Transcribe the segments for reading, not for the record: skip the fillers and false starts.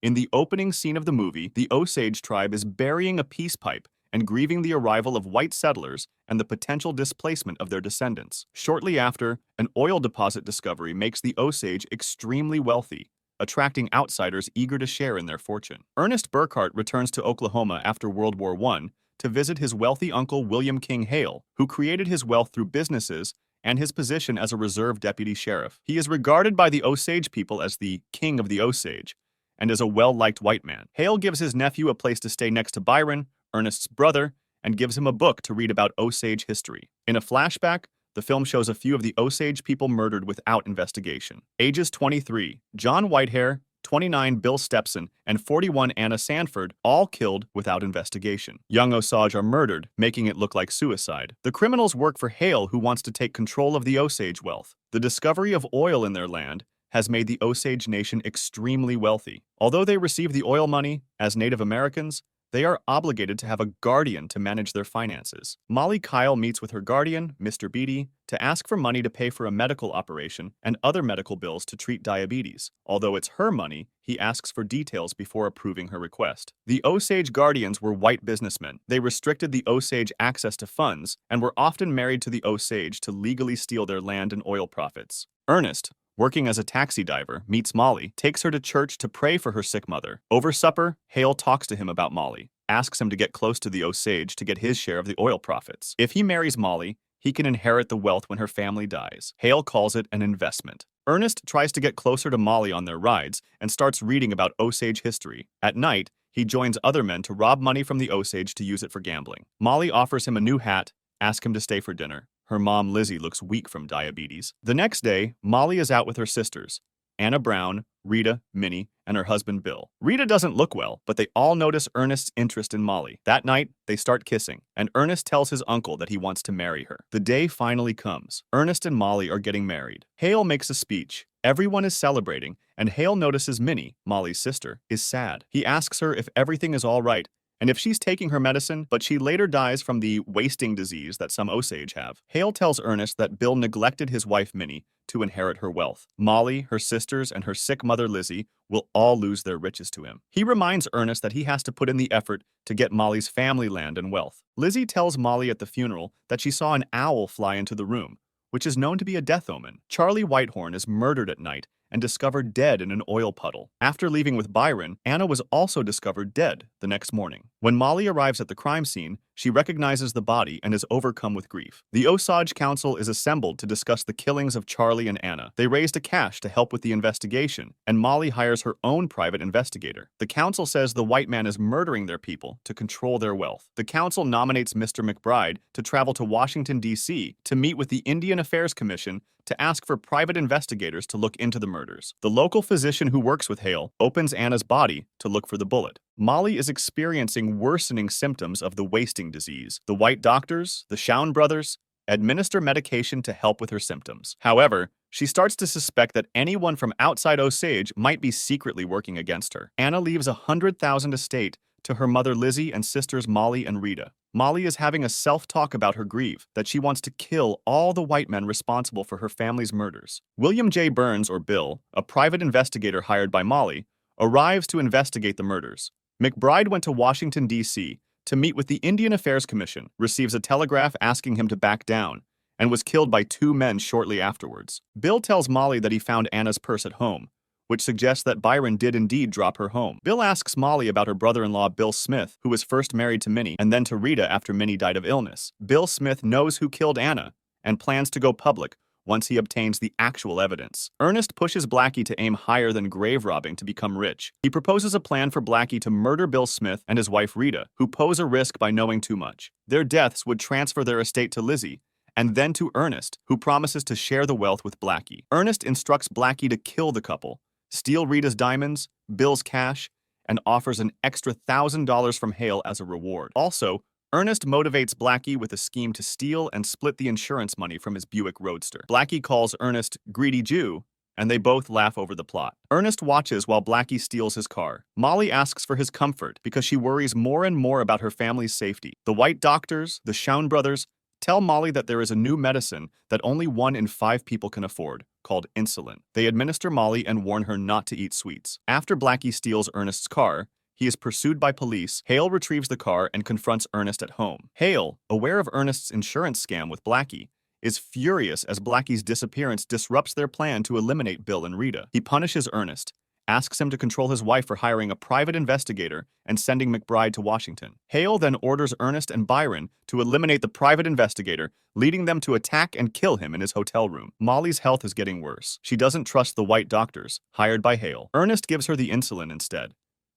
In the opening scene of the movie, the Osage tribe is burying a peace pipe and grieving the arrival of white settlers and the potential displacement of their descendants. Shortly after, an oil deposit discovery makes the Osage extremely wealthy, attracting outsiders eager to share in their fortune. Ernest Burkhart returns to Oklahoma after World War I to visit his wealthy uncle William King Hale, who created his wealth through businesses and his position as a reserve deputy sheriff. He is regarded by the Osage people as the king of the Osage, and as a well-liked white man. Hale gives his nephew a place to stay next to Byron, Ernest's brother, and gives him a book to read about Osage history. In a flashback, the film shows a few of the Osage people murdered without investigation. Ages 23, John Whitehair, 29, Bill Stepson, and 41, Anna Sanford, all killed without investigation. Young Osage are murdered, making it look like suicide. The criminals work for Hale, who wants to take control of the Osage wealth. The discovery of oil in their land has made the Osage Nation extremely wealthy. Although they receive the oil money as Native Americans, they are obligated to have a guardian to manage their finances. Mollie Kyle meets with her guardian, Mr. Beatty, to ask for money to pay for a medical operation and other medical bills to treat diabetes. Although it's her money, he asks for details before approving her request. The Osage guardians were white businessmen. They restricted the Osage access to funds and were often married to the Osage to legally steal their land and oil profits. Ernest, working as a taxi driver, meets Mollie, takes her to church to pray for her sick mother. Over supper, Hale talks to him about Mollie, asks him to get close to the Osage to get his share of the oil profits. If he marries Mollie, he can inherit the wealth when her family dies. Hale calls it an investment. Ernest tries to get closer to Mollie on their rides and starts reading about Osage history. At night, he joins other men to rob money from the Osage to use it for gambling. Mollie offers him a new hat, asks him to stay for dinner. Her mom, Lizzie, looks weak from diabetes. The next day, Mollie is out with her sisters, Anna Brown, Rita, Minnie, and her husband Bill. Rita doesn't look well, but they all notice Ernest's interest in Mollie. That night, they start kissing, and Ernest tells his uncle that he wants to marry her. The day finally comes. Ernest and Mollie are getting married. Hale makes a speech. Everyone is celebrating, and Hale notices Minnie, Mollie's sister, is sad. He asks her if everything is all right, and if she's taking her medicine, but she later dies from the wasting disease that some Osage have. Hale tells Ernest that Bill neglected his wife Minnie to inherit her wealth. Mollie, her sisters, and her sick mother Lizzie will all lose their riches to him. He reminds Ernest that he has to put in the effort to get Mollie's family land and wealth. Lizzie tells Mollie at the funeral that she saw an owl fly into the room, which is known to be a death omen. Charlie Whitehorn is murdered at night and discovered dead in an oil puddle. After leaving with Byron, Anna was also discovered dead the next morning. When Mollie arrives at the crime scene, she recognizes the body and is overcome with grief. The Osage Council is assembled to discuss the killings of Charlie and Anna. They raised a cash to help with the investigation, and Mollie hires her own private investigator. The council says the white man is murdering their people to control their wealth. The council nominates Mr. McBride to travel to Washington, D.C. to meet with the Indian Affairs Commission to ask for private investigators to look into the murders. The local physician who works with Hale opens Anna's body to look for the bullet. Mollie is experiencing worsening symptoms of the wasting disease. The white doctors, the Shawn brothers, administer medication to help with her symptoms. However, she starts to suspect that anyone from outside Osage might be secretly working against her. Anna leaves $100,000 estate to her mother Lizzie and sisters Mollie and Rita. Mollie is having a self-talk about her grief, that she wants to kill all the white men responsible for her family's murders. William J. Burns, or Bill, a private investigator hired by Mollie, arrives to investigate the murders. McBride went to Washington, D.C. to meet with the Indian Affairs Commission, receives a telegraph asking him to back down, and was killed by 2 men shortly afterwards. Bill tells Mollie that he found Anna's purse at home, which suggests that Byron did indeed drop her home. Bill asks Mollie about her brother-in-law Bill Smith, who was first married to Minnie and then to Rita after Minnie died of illness. Bill Smith knows who killed Anna and plans to go public once he obtains the actual evidence. Ernest pushes Blackie to aim higher than grave robbing to become rich. He proposes a plan for Blackie to murder Bill Smith and his wife Rita, who pose a risk by knowing too much. Their deaths would transfer their estate to Lizzie, and then to Ernest, who promises to share the wealth with Blackie. Ernest instructs Blackie to kill the couple, steal Rita's diamonds, Bill's cash, and offers an extra $1,000 from Hale as a reward. Also, Ernest motivates Blackie with a scheme to steal and split the insurance money from his Buick Roadster. Blackie calls Ernest greedy Jew, and they both laugh over the plot. Ernest watches while Blackie steals his car. Mollie asks for his comfort because she worries more and more about her family's safety. The white doctors, the Shawn brothers, tell Mollie that there is a new medicine that only 1 in 5 people can afford, called insulin. They administer Mollie and warn her not to eat sweets. After Blackie steals Ernest's car, he is pursued by police. Hale retrieves the car and confronts Ernest at home. Hale, aware of Ernest's insurance scam with Blackie, is furious as Blackie's disappearance disrupts their plan to eliminate Bill and Rita. He punishes Ernest, asks him to control his wife for hiring a private investigator and sending McBride to Washington. Hale then orders Ernest and Byron to eliminate the private investigator, leading them to attack and kill him in his hotel room. Mollie's health is getting worse. She doesn't trust the white doctors, hired by Hale. Ernest gives her the insulin instead.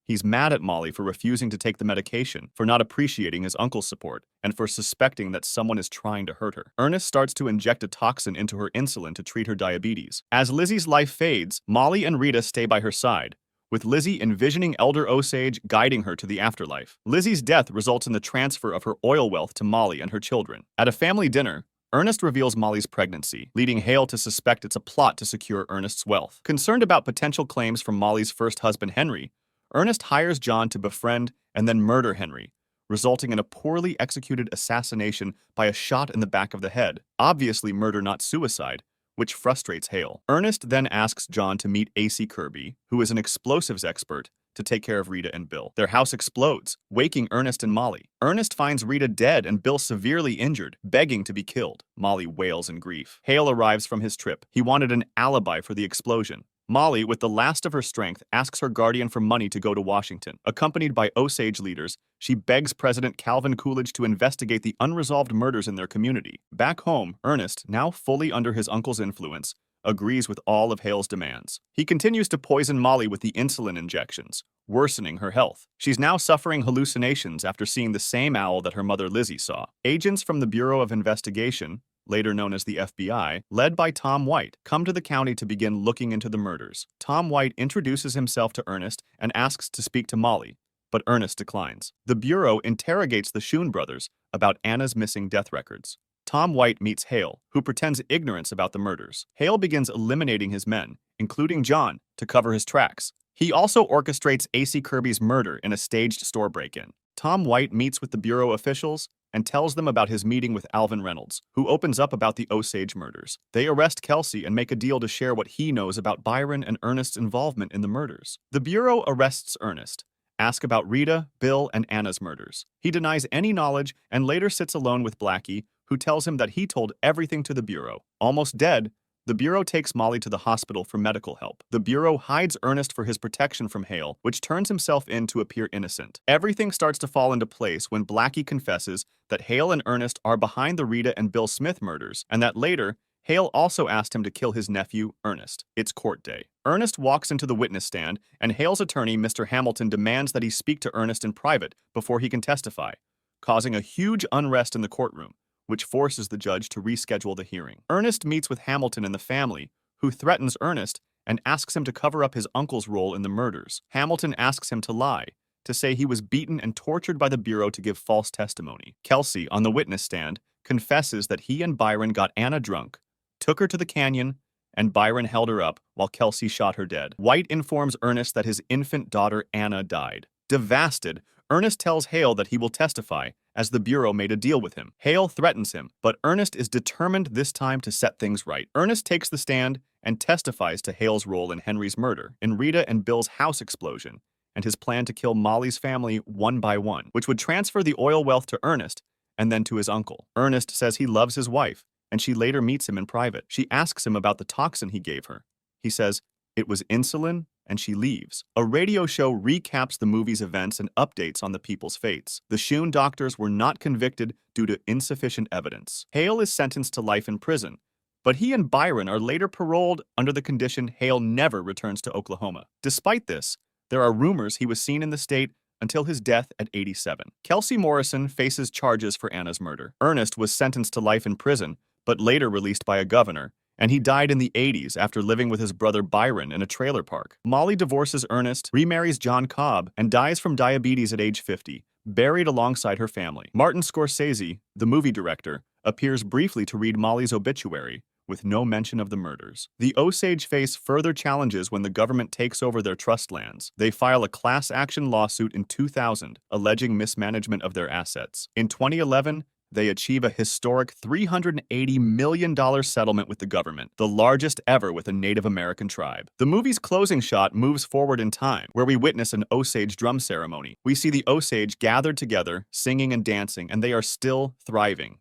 He's mad at Mollie for refusing to take the medication, for not appreciating his uncle's support, and for suspecting that someone is trying to hurt her. Ernest starts to inject a toxin into her insulin to treat her diabetes. As Lizzie's life fades, Mollie and Rita stay by her side, with Lizzie envisioning Elder Osage guiding her to the afterlife. Lizzie's death results in the transfer of her oil wealth to Mollie and her children. At a family dinner, Ernest reveals Mollie's pregnancy, leading Hale to suspect it's a plot to secure Ernest's wealth. Concerned about potential claims from Mollie's first husband, Henry, Ernest hires John to befriend and then murder Henry, resulting in a poorly executed assassination by a shot in the back of the head, obviously murder not suicide, which frustrates Hale. Ernest then asks John to meet A.C. Kirby, who is an explosives expert, to take care of Rita and Bill. Their house explodes, waking Ernest and Mollie. Ernest finds Rita dead and Bill severely injured, begging to be killed. Mollie wails in grief. Hale arrives from his trip. He wanted an alibi for the explosion. Mollie, with the last of her strength, asks her guardian for money to go to Washington. Accompanied by Osage leaders, she begs President Calvin Coolidge to investigate the unresolved murders in their community. Back home, Ernest, now fully under his uncle's influence, agrees with all of Hale's demands. He continues to poison Mollie with the insulin injections, worsening her health. She's now suffering hallucinations after seeing the same owl that her mother Lizzie saw. Agents from the Bureau of Investigation, later known as the FBI, led by Tom White, come to the county to begin looking into the murders. Tom White introduces himself to Ernest and asks to speak to Mollie, but Ernest declines. The Bureau interrogates the Shun brothers about Anna's missing death records. Tom White meets Hale, who pretends ignorance about the murders. Hale begins eliminating his men, including John, to cover his tracks. He also orchestrates A.C. Kirby's murder in a staged store break-in. Tom White meets with the Bureau officials and tells them about his meeting with Alvin Reynolds, who opens up about the Osage murders. They arrest Kelsey and make a deal to share what he knows about Byron and Ernest's involvement in the murders. The Bureau arrests Ernest, asks about Rita, Bill, and Anna's murders. He denies any knowledge and later sits alone with Blackie, who tells him that he told everything to the Bureau. Almost dead, the Bureau takes Mollie to the hospital for medical help. The Bureau hides Ernest for his protection from Hale, which turns himself in to appear innocent. Everything starts to fall into place when Blackie confesses that Hale and Ernest are behind the Rita and Bill Smith murders, and that later, Hale also asked him to kill his nephew, Ernest. It's court day. Ernest walks into the witness stand, and Hale's attorney, Mr. Hamilton, demands that he speak to Ernest in private before he can testify, causing a huge unrest in the courtroom, which forces the judge to reschedule the hearing. Ernest meets with Hamilton and the family, who threatens Ernest and asks him to cover up his uncle's role in the murders. Hamilton asks him to lie, to say he was beaten and tortured by the Bureau to give false testimony. Kelsey, on the witness stand, confesses that he and Byron got Anna drunk, took her to the canyon, and Byron held her up while Kelsey shot her dead. White informs Ernest that his infant daughter Anna died. Devastated, Ernest tells Hale that he will testify, as the Bureau made a deal with him. Hale threatens him, but Ernest is determined this time to set things right. Ernest takes the stand and testifies to Hale's role in Henry's murder, in Rita and Bill's house explosion, and his plan to kill Mollie's family one by one, which would transfer the oil wealth to Ernest and then to his uncle. Ernest says he loves his wife, and she later meets him in private. She asks him about the toxin he gave her. He says, "It was insulin," and she leaves. A radio show recaps the movie's events and updates on the people's fates. The Shun doctors were not convicted due to insufficient evidence. Hale is sentenced to life in prison, but he and Byron are later paroled under the condition Hale never returns to Oklahoma. Despite this, there are rumors he was seen in the state until his death at 87. Kelsey Morrison faces charges for Anna's murder. Ernest was sentenced to life in prison, but later released by a governor, and he died in the 80s after living with his brother Byron in a trailer park. Mollie divorces Ernest, remarries John Cobb, and dies from diabetes at age 50, buried alongside her family. Martin Scorsese, the movie director, appears briefly to read Mollie's obituary, with no mention of the murders. The Osage face further challenges when the government takes over their trust lands. They file a class action lawsuit in 2000, alleging mismanagement of their assets. In 2011, They achieve a historic $380 million settlement with the government, the largest ever with a Native American tribe. The movie's closing shot moves forward in time, where we witness an Osage drum ceremony. We see the Osage gathered together, singing and dancing, and they are still thriving.